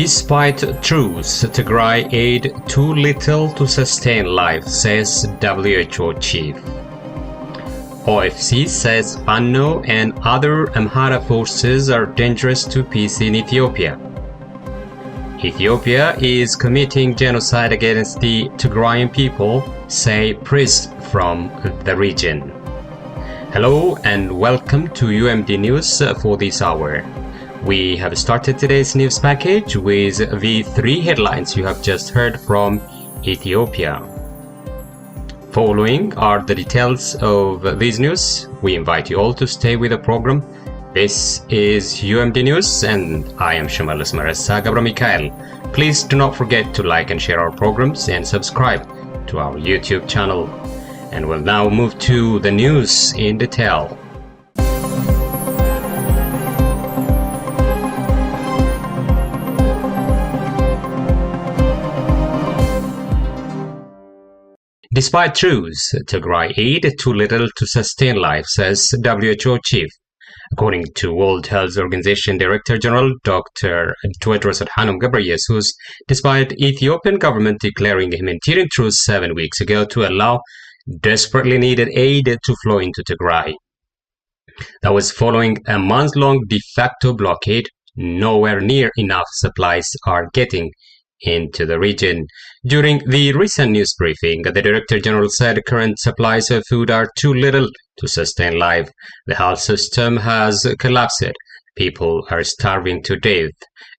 Despite truce, Tigray aid too little to sustain life, says WHO chief. OFC says Fano and other Amhara forces are dangerous to peace in Ethiopia. Ethiopia is committing genocide against the Tigrayan people, say priests from the region. Hello and welcome to UMD News for this hour. We have started today's news package with the three headlines you have just heard from Ethiopia. Following are the details of these news. We invite you all to stay with the program. This is UMD News and I am Shimelis Gebremichael. Please do not forget to like and share our programs and subscribe to our YouTube channel. And we'll now move to the news in detail. Despite truce, Tigray aid too little to sustain life, says WHO chief. According to World Health Organization Director General Dr. Tedros Adhanom Ghebreyesus, despite Ethiopian government declaring a humanitarian truce 7 weeks ago to allow desperately needed aid to flow into Tigray. That was following a month-long de facto blockade. Nowhere near enough supplies are getting into the region. During the recent news briefing, the Director General said current supplies of food are too little to sustain life. The health system has collapsed. People are starving to death,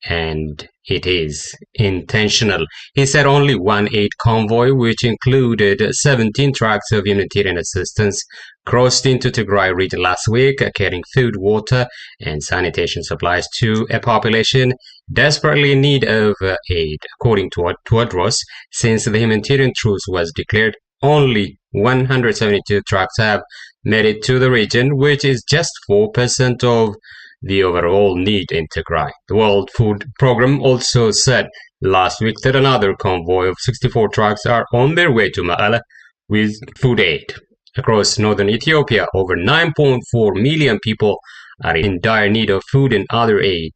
and it is intentional. He said only one aid convoy, which included 17 trucks of humanitarian assistance, crossed into Tigray region last week, carrying food, water, and sanitation supplies to a population desperately in need of aid. According to Tedros, since the humanitarian truce was declared, only 172 trucks have made it to the region, which is just 4% of the overall need in Tigray. The World Food Programme also said last week that another convoy of 64 trucks are on their way to Mekelle with food aid. Across northern Ethiopia, over 9.4 million people are in dire need of food and other aid.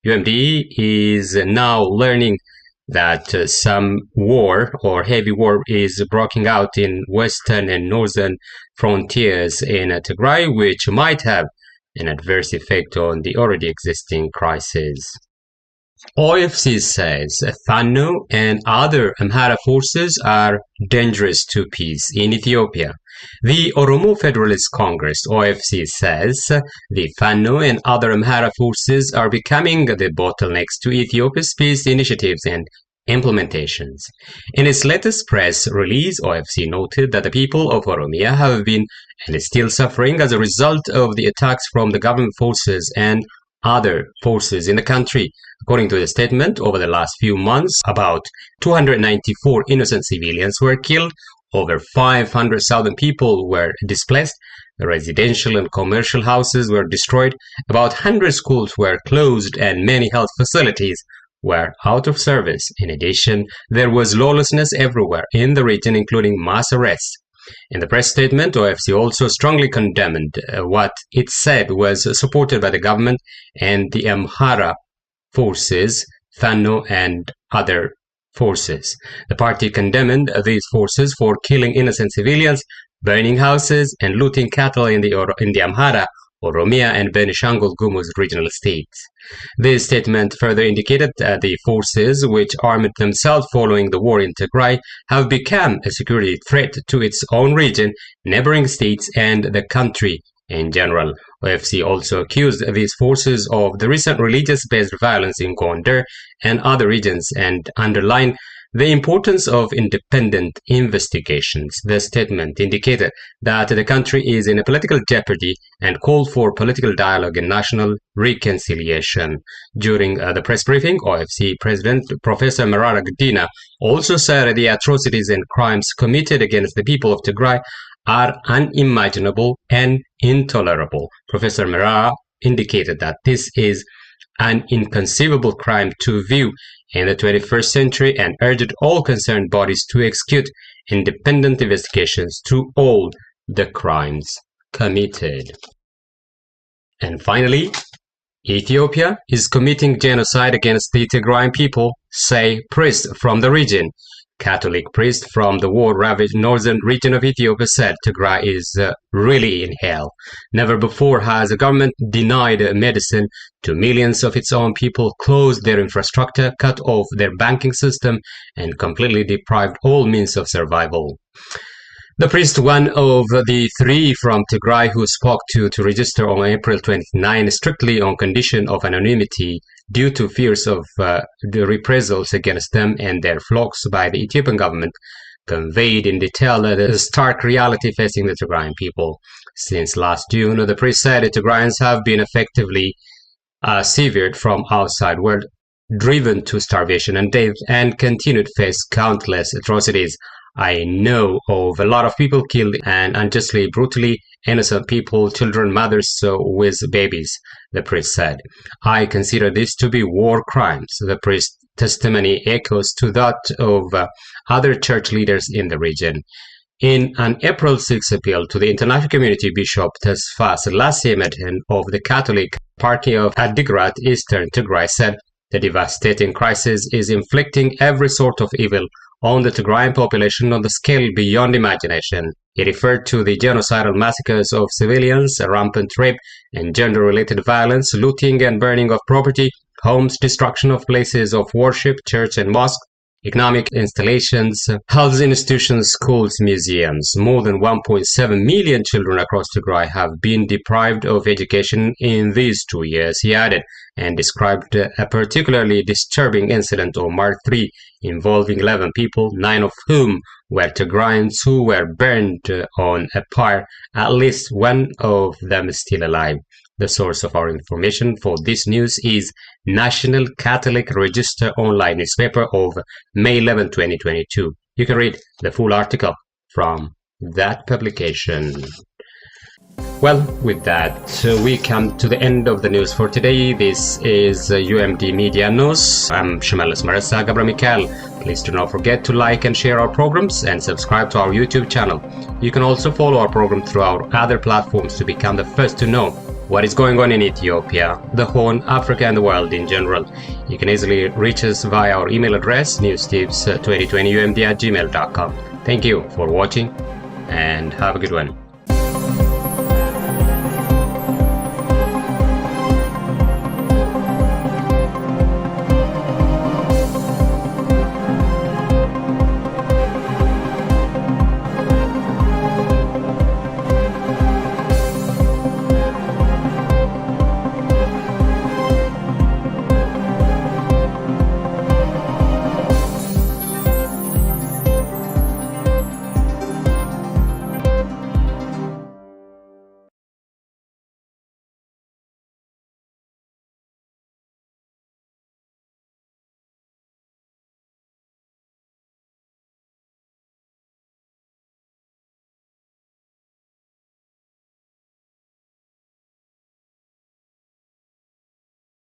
UMD is now learning that some war or heavy war is breaking out in western and northern frontiers in Tigray, which might have an adverse effect on the already existing crisis. OFC says Fano and other Amhara forces are dangerous to peace in Ethiopia. The Oromo Federalist Congress, OFC, says the Fano and other Amhara forces are becoming the bottlenecks to Ethiopia's peace initiatives and implementations. In its latest press release, OFC noted that the people of Oromia have been and is still suffering as a result of the attacks from the government forces and other forces in the country. According to the statement, over the last few months, about 294 innocent civilians were killed, over 500,000 people were displaced, the residential and commercial houses were destroyed, about 100 schools were closed, and many health facilities were out of service. In addition, there was lawlessness everywhere in the region, including mass arrests. In the press statement, OFC also strongly condemned what it said was supported by the government and the Amhara forces, Fano and other forces. The party condemned these forces for killing innocent civilians, burning houses, and looting cattle in the Amhara, Oromia, and Benishangul Gumuz regional states. This statement further indicated that the forces, which armed themselves following the war in Tigray, have become a security threat to its own region, neighboring states, and the country in general. OFC also accused these forces of the recent religious-based violence in Gondar and other regions and underlined the importance of independent investigations. The statement indicated that the country is in a political jeopardy and called for political dialogue and national reconciliation. During the press briefing, OFC President Professor Merara Gudina also said the atrocities and crimes committed against the people of Tigray are unimaginable and intolerable. Professor Merara indicated that this is an inconceivable crime to view in the 21st century and urged all concerned bodies to execute independent investigations to all the crimes committed. And finally, Ethiopia is committing genocide against the Tigrayan people, say priests from the region. Catholic priest from the war-ravaged northern region of Ethiopia said Tigray is really in hell. Never before has a government denied medicine to millions of its own people, closed their infrastructure, cut off their banking system, and completely deprived all means of survival. The priest, one of the three from Tigray who spoke to register on April 29, strictly on condition of anonymity due to fears of the reprisals against them and their flocks by the Ethiopian government, conveyed in detail the stark reality facing the Tigrayan people. Since last June, the priest said the Tigrayans have been effectively severed from outside world, driven to starvation and death, and continue to face countless atrocities. I know of a lot of people killed and unjustly, brutally, innocent people, children, mothers with babies, the priest said. I consider this to be war crimes. The priest's testimony echoes to that of other church leaders in the region. In an April 6 appeal to the international community, Bishop Tesfa Selassie Medhin of the Catholic Party of Adigrat, Eastern Tigray, said the devastating crisis is inflicting every sort of evil on the Tigrayan population on the scale beyond imagination. He referred to the genocidal massacres of civilians, rampant rape and gender-related violence, looting and burning of property, homes, destruction of places of worship, church and mosque, economic installations, health institutions, schools, museums. More than 1.7 million children across Tigray have been deprived of education in these 2 years, he added, and described a particularly disturbing incident on March 3 involving 11 people, 9 of whom were Tigrayans who were burned on a pyre, at least one of them is still alive. The source of our information for this news is National Catholic Register online newspaper of May 11, 2022. You can read the full article from that publication. Well, with that, we come to the end of the news for today. This is UMD Media News. I'm Shimelis Gebremichael. Please do not forget to like and share our programs and subscribe to our YouTube channel. You can also follow our program through our other platforms to become the first to know what is going on in Ethiopia, the Horn, Africa and the world in general. You can easily reach us via our email address, newstips2020umd@gmail.com. Thank you for watching and have a good one.